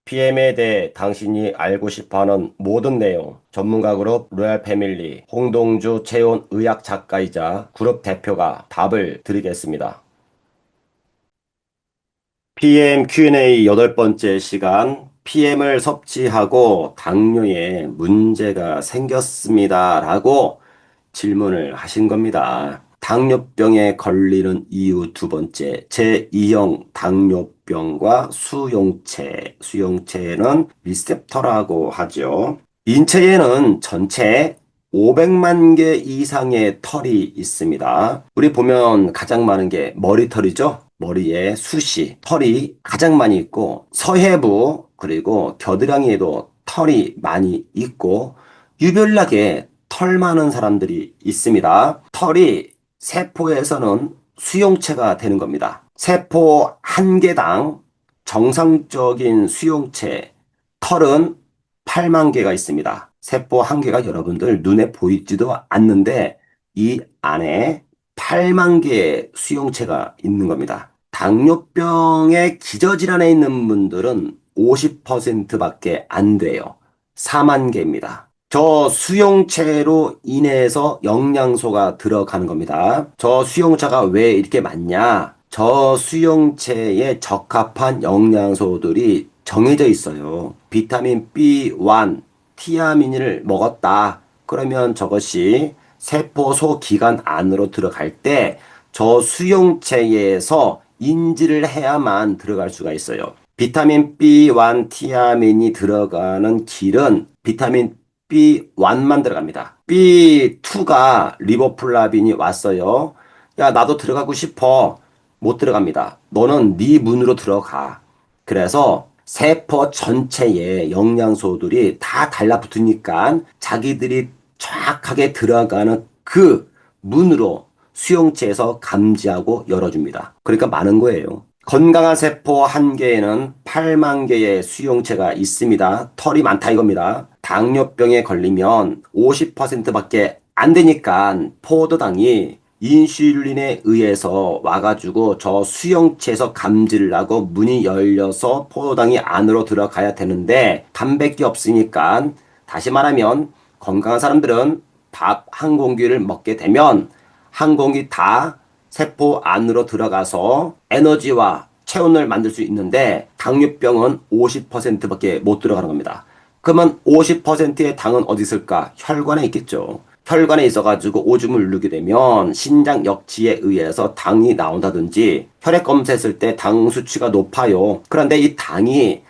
PM에 대해 당신이 알고 싶어하는 모든 내용. 전문가 그룹 로얄 패밀리 홍동주 체온 의학 작가이자 그룹 대표가 답을 드리겠습니다. PM Q&A 여덟 번째 시간. PM을 섭취하고 당뇨에 문제가 생겼습니다. 라고 질문을 하신 겁니다. 당뇨병에 걸리는 이유 두 번째, 제2형 당뇨병과 수용체. 수용체는 리셉터라고 하죠. 인체에는 전체 500만 개 이상의 털이 있습니다. 우리 보면 가장 많은 게 머리털이죠. 머리에 숱이, 털이 가장 많이 있고, 서해부, 그리고 겨드랑이에도 털이 많이 있고, 유별나게 털 많은 사람들이 있습니다. 털이 세포에서는 수용체가 되는 겁니다. 세포 한 개당 정상적인 수용체, 털은 8만 개가 있습니다. 세포 한 개가 여러분들 눈에 보이지도 않는데 이 안에 8만 개의 수용체가 있는 겁니다. 당뇨병의 기저질환에 있는 분들은 50%밖에 안 돼요. 4만 개입니다. 저 수용체로 인해서 영양소가 들어가는 겁니다. 저 수용체가 왜 이렇게 많냐? 저 수용체에 적합한 영양소들이 정해져 있어요. 비타민 B1, 티아민을 먹었다. 그러면 저것이 세포 소기관 안으로 들어갈 때 저 수용체에서 인지를 해야만 들어갈 수가 있어요. 비타민 B1 티아민이 들어가는 길은 비타민 B1만 들어갑니다. B2가 리보플라빈이 왔어요. 야, 나도 들어가고 싶어. 못 들어갑니다. 너는 네 문으로 들어가. 그래서 세포 전체에 영양소들이 다 달라붙으니까 자기들이 정확하게 들어가는 그 문으로 수용체에서 감지하고 열어줍니다. 그러니까 많은 거예요. 건강한 세포 한 개에는 8만 개의 수용체가 있습니다. 털이 많다 이겁니다. 당뇨병에 걸리면 50%밖에 안 되니까 포도당이 인슐린에 의해서 와가지고 저 수용체에서 감지를 하고 문이 열려서 포도당이 안으로 들어가야 되는데 단백이 없으니까 다시 말하면 건강한 사람들은 밥 한 공기를 먹게 되면 한 공기 다 세포 안으로 들어가서 에너지와 체온을 만들 수 있는데 당뇨병은 50%밖에 못 들어가는 겁니다. 그러면 50%의 당은 어디 있을까? 혈관에 있겠죠. 혈관에 있어가지고 오줌을 누르게 되면 신장 역치에 의해서 당이 나온다든지 혈액 검사했을 때 당 수치가 높아요. 그런데 이 당이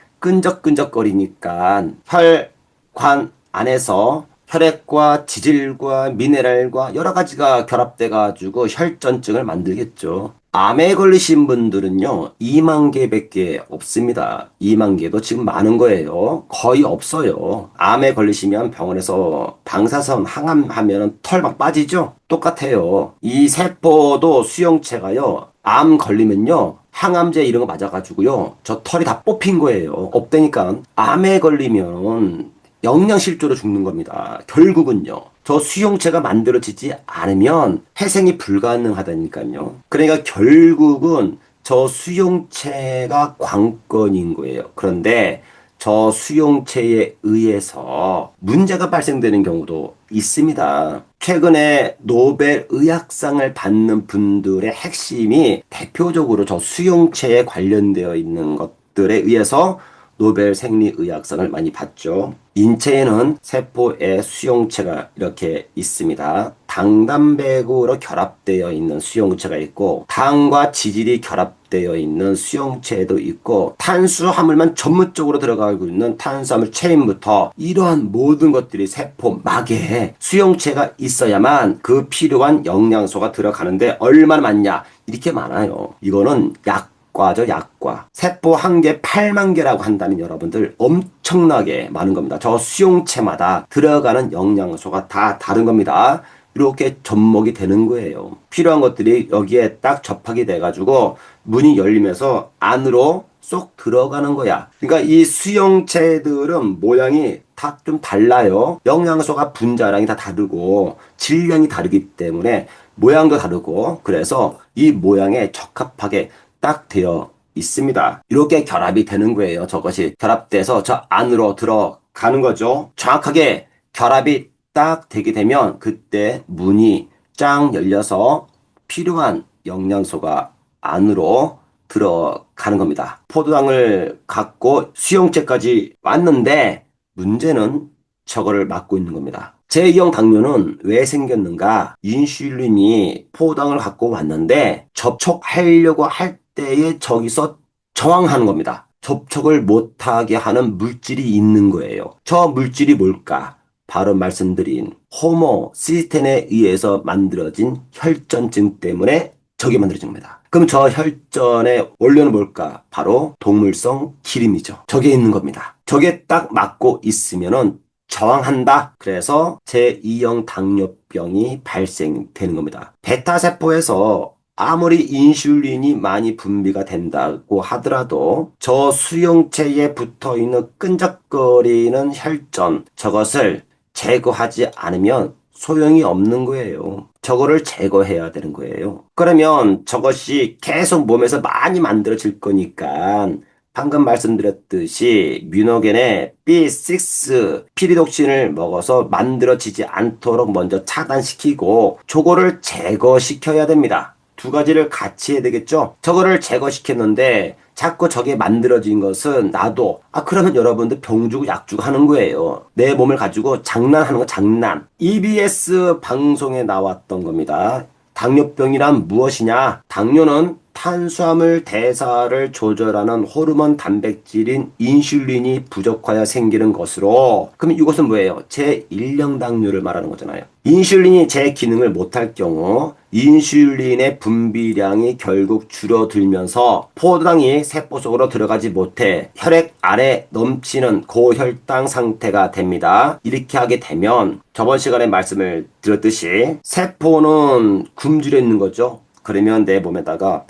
끈적끈적거리니까 혈관 안에서 혈액과 지질과 미네랄과 여러 가지가 결합돼 가지고 혈전증을 만들겠죠. 암에 걸리신 분들은요, 2만 개밖에 없습니다. 2만 개도 지금 많은 거예요. 거의 없어요. 암에 걸리시면 병원에서 방사선 항암하면 털 막 빠지죠? 똑같아요. 이 세포도 수용체가요, 암 걸리면요, 항암제 이런 거 맞아가지고요, 저 털이 다 뽑힌 거예요. 없다니까. 암에 걸리면 영양실조로 죽는 겁니다. 결국은요. 저 수용체가 만들어지지 않으면 회생이 불가능하다니까요. 그러니까 결국은 저 수용체가 관건인 거예요. 그런데 저 수용체에 의해서 문제가 발생되는 경우도 있습니다. 최근에 노벨 의학상을 받는 분들의 핵심이 대표적으로 저 수용체에 관련되어 있는 것들에 의해서 노벨 생리의학상을 많이 받죠. 인체에는 세포의 수용체가 이렇게 있습니다. 당단백으로 결합되어 있는 수용체가 있고 당과 지질이 결합되어 있는 수용체도 있고 탄수화물만 전문적으로 들어가고 있는 탄수화물 체인부터 이러한 모든 것들이 세포막에 수용체가 있어야만 그 필요한 영양소가 들어가는데 얼마나 많냐? 이렇게 많아요. 이거는 약과죠, 약과. 세포 한 개 8만 개라고 한다면 여러분들 엄청나게 많은 겁니다. 저 수용체마다 들어가는 영양소가 다 다른 겁니다. 이렇게 접목이 되는 거예요. 필요한 것들이 여기에 딱 접하게 돼가지고 문이 열리면서 안으로 쏙 들어가는 거야. 그러니까 이 수용체들은 모양이 다 좀 달라요. 영양소가 분자량이 다 다르고 질량이 다르기 때문에 모양도 다르고 그래서 이 모양에 적합하게 딱 되어 있습니다. 이렇게 결합이 되는 거예요. 저것이 결합돼서 저 안으로 들어가는 거죠. 정확하게 결합이 딱 되게 되면 그때 문이 짱 열려서 필요한 영양소가 안으로 들어가는 겁니다. 포도당을 갖고 수용체까지 왔는데 문제는 저거를 막고 있는 겁니다. 제2형 당뇨는 왜 생겼는가? 인슐린이 포도당을 갖고 왔는데 접촉하려고 할 때에 저기서 저항하는 겁니다. 접촉을 못하게 하는 물질이 있는 거예요. 저 물질이 뭘까? 바로 말씀드린 호모시스텐에 의해서 만들어진 혈전증 때문에 저게 만들어진 겁니다. 그럼 저 혈전의 원료는 뭘까? 바로 동물성 기름이죠. 저게 있는 겁니다. 저게 딱 맞고 있으면은 저항한다. 그래서 제2형 당뇨병이 발생되는 겁니다. 베타세포에서 아무리 인슐린이 많이 분비가 된다고 하더라도 저 수용체에 붙어 있는 끈적거리는 혈전, 저것을 제거하지 않으면 소용이 없는 거예요. 저거를 제거해야 되는 거예요. 그러면 저것이 계속 몸에서 많이 만들어질 거니까 방금 말씀드렸듯이 뮤노겐의 B6 피리독신을 먹어서 만들어지지 않도록 먼저 차단시키고 저거를 제거시켜야 됩니다. 두 가지를 같이 해야 되겠죠? 저거를 제거시켰는데 자꾸 저게 만들어진 것은 나도 그러면 여러분들 병 주고 약 주고 하는 거예요. 내 몸을 가지고 장난하는 거 장난. EBS 방송에 나왔던 겁니다. 당뇨병이란 무엇이냐? 당뇨는 탄수화물 대사를 조절하는 호르몬 단백질인 인슐린이 부족하여 생기는 것으로, 그럼 이것은 뭐예요? 제1형 당뇨를 말하는 거잖아요. 인슐린이 제 기능을 못할 경우 인슐린의 분비량이 결국 줄어들면서 포도당이 세포 속으로 들어가지 못해 혈액 안에 넘치는 고혈당 상태가 됩니다. 이렇게 하게 되면 저번 시간에 말씀을 드렸듯이 세포는 굶주려 있는 거죠. 그러면 내 몸에다가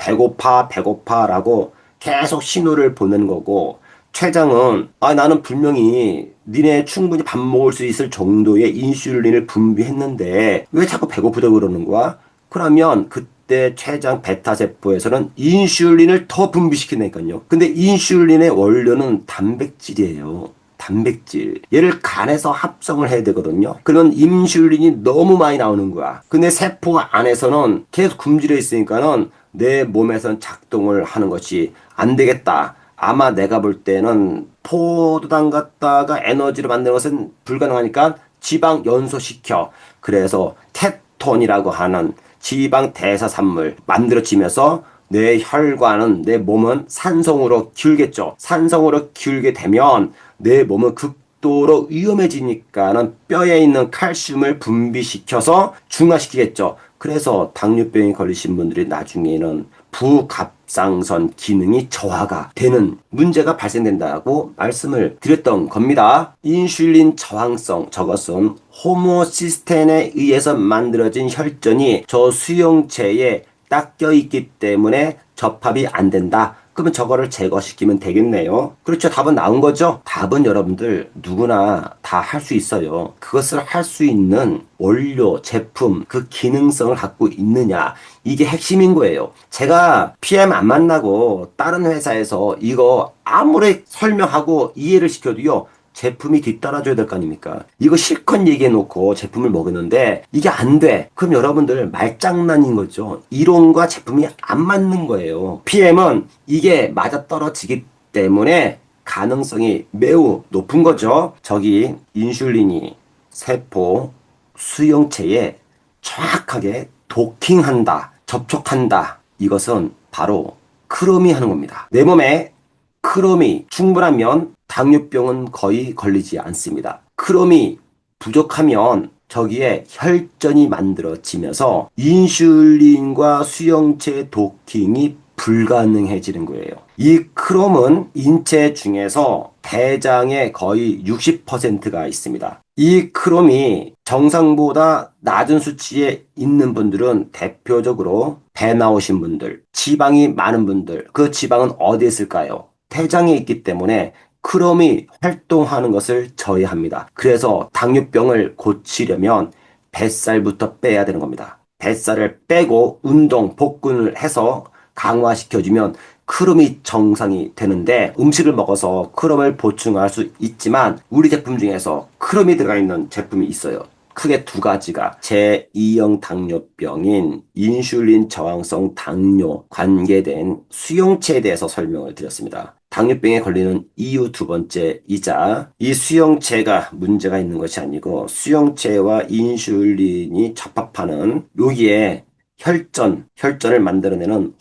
배고파라고 계속 신호를 보내는 거고, 췌장은 나는 분명히 니네 충분히 밥 먹을 수 있을 정도의 인슐린을 분비했는데 왜 자꾸 배고프다고 그러는 거야? 그러면 그때 췌장 베타세포에서는 인슐린을 더 분비시키니까요. 근데 인슐린의 원료는 단백질이에요. 단백질. 얘를 간에서 합성을 해야 되거든요. 그러면 인슐린이 너무 많이 나오는 거야. 근데 세포 안에서는 계속 굶주려 있으니까는 내 몸에선 작동을 하는 것이 안 되겠다. 아마 내가 볼 때는 포도당 갖다가 에너지를 만드는 것은 불가능하니까 지방 연소시켜. 그래서 케톤이라고 하는 지방 대사산물 만들어지면서 내 혈관은, 내 몸은 산성으로 기울겠죠. 산성으로 기울게 되면 내 몸은 극도로 위험해지니까는 뼈에 있는 칼슘을 분비시켜서 중화시키겠죠. 그래서 당뇨병에 걸리신 분들이 나중에는 부갑상선 기능이 저하가 되는 문제가 발생된다고 말씀을 드렸던 겁니다. 인슐린 저항성, 저것은 호모시스텐에 의해서 만들어진 혈전이 저 수용체에 닦여 있기 때문에 접합이 안 된다. 그러면 저거를 제거시키면 되겠네요. 그렇죠. 답은 나온 거죠. 답은 여러분들 누구나 다 할 수 있어요. 그것을 할 수 있는 원료, 제품, 그 기능성을 갖고 있느냐, 이게 핵심인 거예요. 제가 PM 안 만나고 다른 회사에서 이거 아무리 설명하고 이해를 시켜도요, 제품이 뒤따라줘야 될 거 아닙니까? 이거 실컷 얘기해놓고 제품을 먹였는데 이게 안 돼. 그럼 여러분들 말장난인 거죠. 이론과 제품이 안 맞는 거예요. PM은 이게 맞아떨어지기 때문에 가능성이 매우 높은 거죠. 저기 인슐린이 세포 수용체에 정확하게 도킹한다, 접촉한다. 이것은 바로 크롬이 하는 겁니다. 내 몸에 크롬이 충분하면 당뇨병은 거의 걸리지 않습니다. 크롬이 부족하면 저기에 혈전이 만들어지면서 인슐린과 수용체 도킹이 불가능해지는 거예요. 이 크롬은 인체 중에서 대장의 거의 60%가 있습니다. 이 크롬이 정상보다 낮은 수치에 있는 분들은 대표적으로 배 나오신 분들, 지방이 많은 분들, 그 지방은 어디에 있을까요? 췌장에 있기 때문에 크롬이 활동하는 것을 저해합니다. 그래서 당뇨병을 고치려면 뱃살부터 빼야 되는 겁니다. 뱃살을 빼고 운동, 복근을 해서 강화시켜주면 크롬이 정상이 되는데 음식을 먹어서 크롬을 보충할 수 있지만 우리 제품 중에서 크롬이 들어가 있는 제품이 있어요. 크게 두 가지가 제2형 당뇨병인 인슐린 저항성 당뇨 관계된 수용체에 대해서 설명을 드렸습니다. 당뇨병에 걸리는 이유 두 번째이자 이 수용체가 문제가 있는 것이 아니고 수용체와 인슐린이 접합하는 여기에 혈전을 만들어내는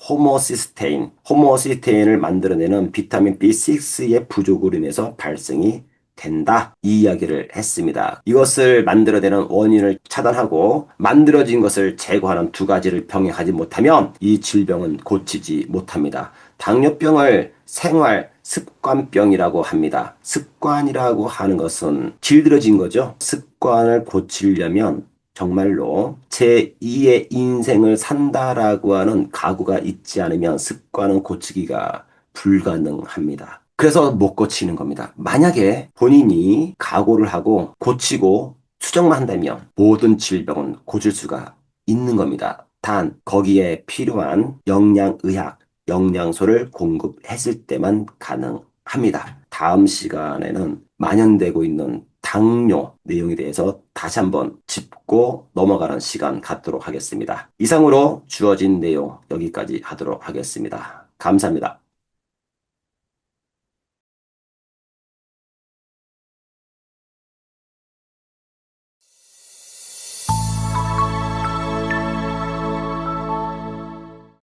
호모시스테인을 만들어내는 비타민 B6의 부족으로 인해서 발생이 된다. 이 이야기를 했습니다. 이것을 만들어내는 원인을 차단하고 만들어진 것을 제거하는 두 가지를 병행하지 못하면 이 질병은 고치지 못합니다. 당뇨병을 생활 습관병이라고 합니다. 습관이라고 하는 것은 길들여진 거죠. 습관을 고치려면 정말로 제2의 인생을 산다라고 하는 각오가 있지 않으면 습관은 고치기가 불가능합니다. 그래서 못 고치는 겁니다. 만약에 본인이 각오를 하고 고치고 수정만 한다면 모든 질병은 고칠 수가 있는 겁니다. 단 거기에 필요한 영양의학, 영양소를 공급했을 때만 가능합니다. 다음 시간에는 만연되고 있는 당뇨 내용에 대해서 다시 한번 짚고 넘어가는 시간 갖도록 하겠습니다. 이상으로 주어진 내용 여기까지 하도록 하겠습니다. 감사합니다.